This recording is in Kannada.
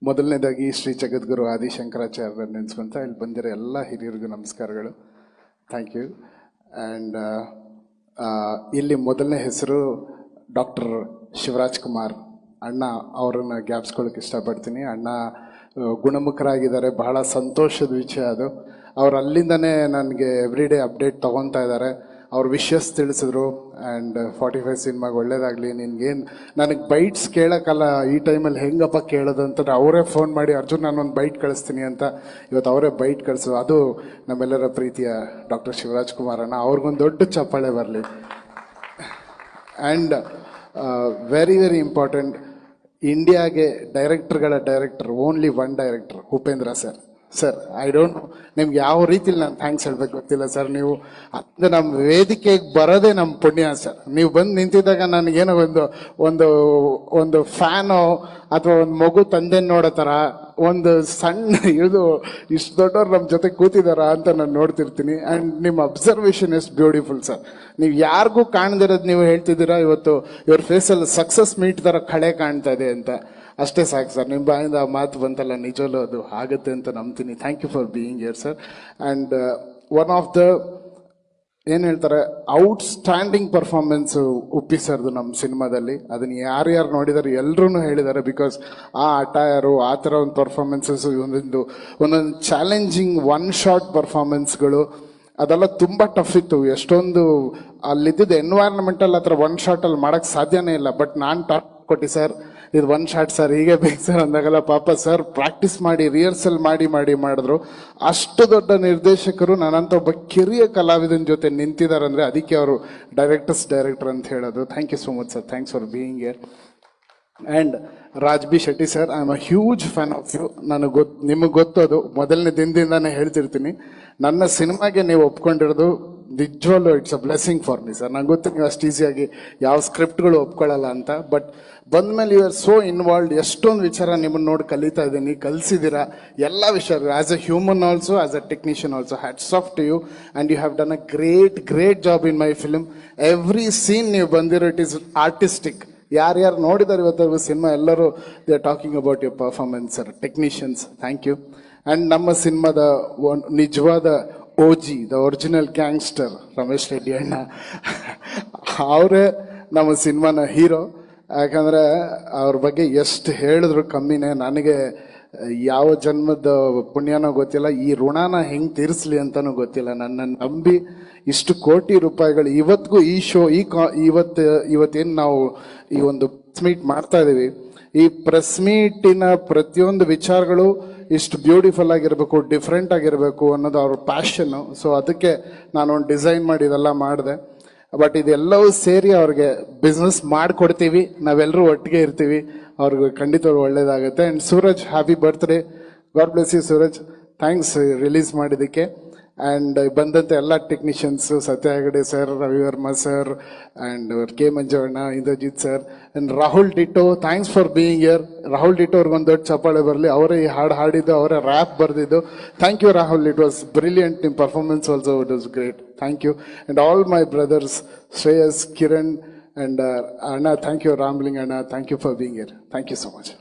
ಮೊದಲನೇದಾಗಿ ಶ್ರೀ ಜಗದ್ಗುರು ಆದಿಶಂಕರಾಚಾರ್ಯರ ನೆನೆಸ್ಕೊಂತ ಇಲ್ಲಿ ಬಂದಿರೋ ಎಲ್ಲ ಹಿರಿಯರಿಗೂ ನಮಸ್ಕಾರಗಳು. Thank you. ಆ್ಯಂಡ್ ಇಲ್ಲಿ ಮೊದಲನೇ ಹೆಸರು ಡಾಕ್ಟರ್ ಶಿವರಾಜ್ ಕುಮಾರ್ ಅಣ್ಣ, ಅವರನ್ನು ಜ್ಞಾಪಿಸ್ಕೊಳ್ಳೋಕೆ ಇಷ್ಟಪಡ್ತೀನಿ. ಅಣ್ಣ ಗುಣಮುಖರಾಗಿದ್ದಾರೆ, ಬಹಳ ಸಂತೋಷದ ವಿಷಯ ಅದು. ಅವ್ರು ಅಲ್ಲಿಂದನೇ ನನಗೆ ಎವ್ರಿ ಡೇ ಅಪ್ಡೇಟ್ ತೊಗೊತಾ ಇದ್ದಾರೆ. ಅವ್ರ ವಿಷಸ್ ತಿಳಿಸಿದ್ರು. ಆ್ಯಂಡ್ 45 ಸಿನಿಮಾಗೆ ಒಳ್ಳೇದಾಗಲಿ, ನಿನ್ಗೇನು ನನಗೆ ಬೈಟ್ಸ್ ಕೇಳೋಕ್ಕಲ್ಲ ಈ ಟೈಮಲ್ಲಿ ಹೆಂಗಪ್ಪ ಕೇಳೋದು ಅಂತಂದ್ರೆ ಅವರೇ ಫೋನ್ ಮಾಡಿ ಅರ್ಜುನ್ ನಾನೊಂದು ಬೈಟ್ ಕಳಿಸ್ತೀನಿ ಅಂತ ಇವತ್ತು ಅವರೇ ಬೈಟ್ ಕಳಿಸೋದು. ಅದು ನಮ್ಮೆಲ್ಲರ ಪ್ರೀತಿಯ ಡಾಕ್ಟರ್ ಶಿವರಾಜ್ ಕುಮಾರ್ ಅಣ್ಣ, ಅವ್ರಿಗೊಂದು ದೊಡ್ಡ ಚಪ್ಪಾಳೆ ಬರಲಿ. ಆ್ಯಂಡ್ ವೆರಿ ವೆರಿ ಇಂಪಾರ್ಟೆಂಟ್, ಇಂಡಿಯಾಗೆ ಡೈರೆಕ್ಟರ್ಗಳ director only one director, Upendra sir. Sir, I don't know ನಿಮ್ಗೆ ಯಾವ ರೀತಿಲಿ ನಾನು ಥ್ಯಾಂಕ್ಸ್ ಹೇಳ್ಬೇಕು ಗೊತ್ತಿಲ್ಲ ಸರ್. ನೀವು ಅದು ನಮ್ಮ ವೇದಿಕೆಗೆ ಬರೋದೇ ನಮ್ಮ ಪುಣ್ಯ ಸರ್. ನೀವು ಬಂದು ನಿಂತಿದ್ದಾಗ ನನಗೇನೋ ಒಂದು ಒಂದು ಫ್ಯಾನೋ ಅಥವಾ ಒಂದು ಮಗು ತಂದೆ ನೋಡೋ ಥರ ಒಂದು ಸಣ್ಣ ಇದು ಇಷ್ಟು ದೊಡ್ಡವ್ರು ನಮ್ಮ ಜೊತೆ ಕೂತಿದಾರ ಅಂತ ನಾನು ನೋಡ್ತಿರ್ತೀನಿ. ಆ್ಯಂಡ್ ನಿಮ್ಮ ಅಬ್ಸರ್ವೇಷನ್ ಇಸ್ ಬ್ಯೂಟಿಫುಲ್ ಸರ್. ನೀವು ಯಾರಿಗೂ ಕಾಣದಿರೋದು ನೀವು ಹೇಳ್ತಿದ್ದೀರಾ, ಇವತ್ತು ಇವ್ರ ಫೇಸಲ್ಲಿ ಸಕ್ಸಸ್ ಮೀಟ್ ಥರ ಕಳೆ ಕಾಣ್ತಾ ಇದೆ ಅಂತ. ಅಷ್ಟೇ ಸಾಕು ಸರ್, ನಿಮ್ಮ ಬಾಯಿಂದ ಆ ಮಾತು ಬಂತಲ್ಲ, ನಿಜವಲ್ಲೂ ಅದು ಆಗುತ್ತೆ ಅಂತ ನಂಬ್ತೀನಿ. Thank you for being here sir. And one of the ಏನು ಹೇಳ್ತಾರೆ ಔಟ್ಸ್ಟ್ಯಾಂಡಿಂಗ್ ಪರ್ಫಾರ್ಮೆನ್ಸು ಉಪ್ಪಿ ಸರ್ದು ನಮ್ಮ ಸಿನಿಮಾದಲ್ಲಿ. ಅದನ್ನು ಯಾರ್ಯಾರು ನೋಡಿದಾರೆ ಎಲ್ಲರೂ ಹೇಳಿದ್ದಾರೆ. ಬಿಕಾಸ್ ಆ ಅಟೈರು ಆ ಥರ ಒಂದು ಪರ್ಫಾರ್ಮೆನ್ಸಸ್ಸು, ಒಂದೊಂದು ಚಾಲೆಂಜಿಂಗ್ ಒನ್ ಶಾಟ್ ಪರ್ಫಾರ್ಮೆನ್ಸ್ಗಳು ಅದೆಲ್ಲ ತುಂಬ ಟಫ್ ಇತ್ತು. ಎಷ್ಟೊಂದು ಅಲ್ಲಿದ್ದ ಎನ್ವೈರ್ನ್ಮೆಂಟಲ್ಲಿ ಆ ಥರ ಒನ್ ಶಾಟಲ್ಲಿ ಮಾಡೋಕ್ಕೆ ಸಾಧ್ಯನೇ ಇಲ್ಲ. ಬಟ್ ನಾನು ಟಾಪ್ ಕೊಟ್ಟು ಸರ್ ಇದು ಒನ್ ಶಾಟ್ ಸರ್, ಹೀಗೆ ಬೇಕು ಸರ್ ಅಂದಾಗಲ್ಲ, ಪಾಪ ಸರ್ ಪ್ರಾಕ್ಟೀಸ್ ಮಾಡಿ ರಿಹರ್ಸಲ್ ಮಾಡಿದ್ರು. ಅಷ್ಟು ದೊಡ್ಡ ನಿರ್ದೇಶಕರು ನನ್ನಂತ ಒಬ್ಬ ಕಿರಿಯ ಕಲಾವಿದನ ಜೊತೆ ನಿಂತಿದ್ದಾರೆ ಅಂದರೆ ಅದಕ್ಕೆ ಅವರು ಡೈರೆಕ್ಟರ್ ಅಂತ ಹೇಳೋದು. Thank you so much sir, thanks for being here. And Raj B Shetty sir, I am a huge fan of you. ನಿಮಗೆ ಗೊತ್ತದು, ಮೊದಲನೇ ದಿನದಿಂದಾನೇ ಹೇಳ್ತಿರ್ತೀನಿ. ನನ್ನ ಸಿನಿಮಾಗೆ ನೀವು ಒಪ್ಕೊಂಡಿರೋದು ನಿಜವಲ್ಲೂ it's a blessing for me sir. ನಂಗೆ ಗೊತ್ತು ನೀವು ಅಷ್ಟು ಈಸಿಯಾಗಿ ಯಾವ ಸ್ಕ್ರಿಪ್ಟ್ಗಳು ಒಪ್ಕೊಳ್ಳಲ್ಲ ಅಂತ. ಬಟ್ ಬಂದಮೇಲೆ ಯು ಆರ್ ಸೋ ಇನ್ವಾಲ್ವ್ಡ್. ಎಷ್ಟೊಂದು ವಿಚಾರ ನಿಮ್ಮನ್ನು ನೋಡಿ ಕಲಿತಾ ಇದ್ದೀನಿ, ಕಲಿಸಿದ್ದೀರಾ ಎಲ್ಲ ವಿಷಯ. As a human also, as a technician also, hats off to you. And you have done a great job in my film. Every scene ನೀವು ಬಂದಿರೋ ಇಟ್ ಈಸ್ ಆರ್ಟಿಸ್ಟಿಕ್. ಯಾರ್ಯಾರು ನೋಡಿದಾರೆ ಇವತ್ತು ಸಿನಿಮಾ ಎಲ್ಲರೂ they are talking about your performance sir. Technicians, thank you. And ನಮ್ಮ ಸಿನಿಮಾದ ನಿಜವಾದ OG, the original gangster Ramesh Reddy ಅಣ್ಣ, ಅವರೇ ನಮ್ಮ ಸಿನಿಮಾನ ಹೀರೋ. ಯಾಕಂದರೆ ಅವ್ರ ಬಗ್ಗೆ ಎಷ್ಟು ಹೇಳಿದ್ರು ಕಮ್ಮಿನೇ. ನನಗೆ ಯಾವ ಜನ್ಮದ ಪುಣ್ಯನೋ ಗೊತ್ತಿಲ್ಲ, ಈ ಋಣನ ಹೆಂಗೆ ತೀರಿಸ್ಲಿ ಅಂತಲೂ ಗೊತ್ತಿಲ್ಲ. ನನ್ನನ್ನು ನಂಬಿ ಇಷ್ಟು ಕೋಟಿ ರೂಪಾಯಿಗಳು ಇವತ್ತಿಗೂ ಈ ಶೋ ಇವತ್ತೇನು ನಾವು ಈ ಒಂದು ಪ್ರೆಸ್ ಮೀಟ್ ಮಾಡ್ತಾ ಇದ್ದೀವಿ, ಈ ಪ್ರೆಸ್ ಮೀಟಿನ ಪ್ರತಿಯೊಂದು ವಿಚಾರಗಳು ಇಷ್ಟು ಬ್ಯೂಟಿಫುಲ್ ಆಗಿರಬೇಕು, ಡಿಫ್ರೆಂಟ್ ಆಗಿರಬೇಕು ಅನ್ನೋದು ಅವ್ರ ಪ್ಯಾಷನ್ನು. ಸೊ ಅದಕ್ಕೆ ನಾನೊಂದು ಡಿಸೈನ್ ಮಾಡಿ ಇದೆಲ್ಲ ಮಾಡಿದೆ. ಬಟ್ ಇದೆಲ್ಲವೂ ಸೇರಿ ಅವ್ರಿಗೆ ಬಿಸ್ನೆಸ್ ಮಾಡಿಕೊಡ್ತೀವಿ, ನಾವೆಲ್ಲರೂ ಒಟ್ಟಿಗೆ ಇರ್ತೀವಿ, ಅವ್ರಿಗೆ ಖಂಡಿತವಾಗಿ ಒಳ್ಳೇದಾಗುತ್ತೆ. And Suraj, happy birthday, God bless you Suraj. Thanks release ಮಾಡಿದ್ದಕ್ಕೆ. ಆ್ಯಂಡ್ ಬಂದಂಥ ಎಲ್ಲ technicians, Satya Hegde sir, Ravivarma sir, and K Manjanna, Indrajit sir, and Rahul Dito, thanks for being here. Rahul Dito ಅವ್ರಿಗೊಂದು ದೊಡ್ಡ ಚಪ್ಪಾಳೆ ಬರಲಿ. ಅವರೇ ಈ ಹಾಡು ಹಾಡಿದ್ದು, ಅವರೇ ರ್ಯಾಪ್ ಬರೆದಿದ್ದು. Thank you Rahul, it was brilliant. ನಿಮ್ಮ performance also it was great. Thank you. And all my brothers Shreyas, Kiran, and ಅಣ್ಣ, ಥ್ಯಾಂಕ್ ಯು. ರಾಮ್ಲಿಂಗ್ ಅಣ್ಣ, thank you for being here. Thank you so much.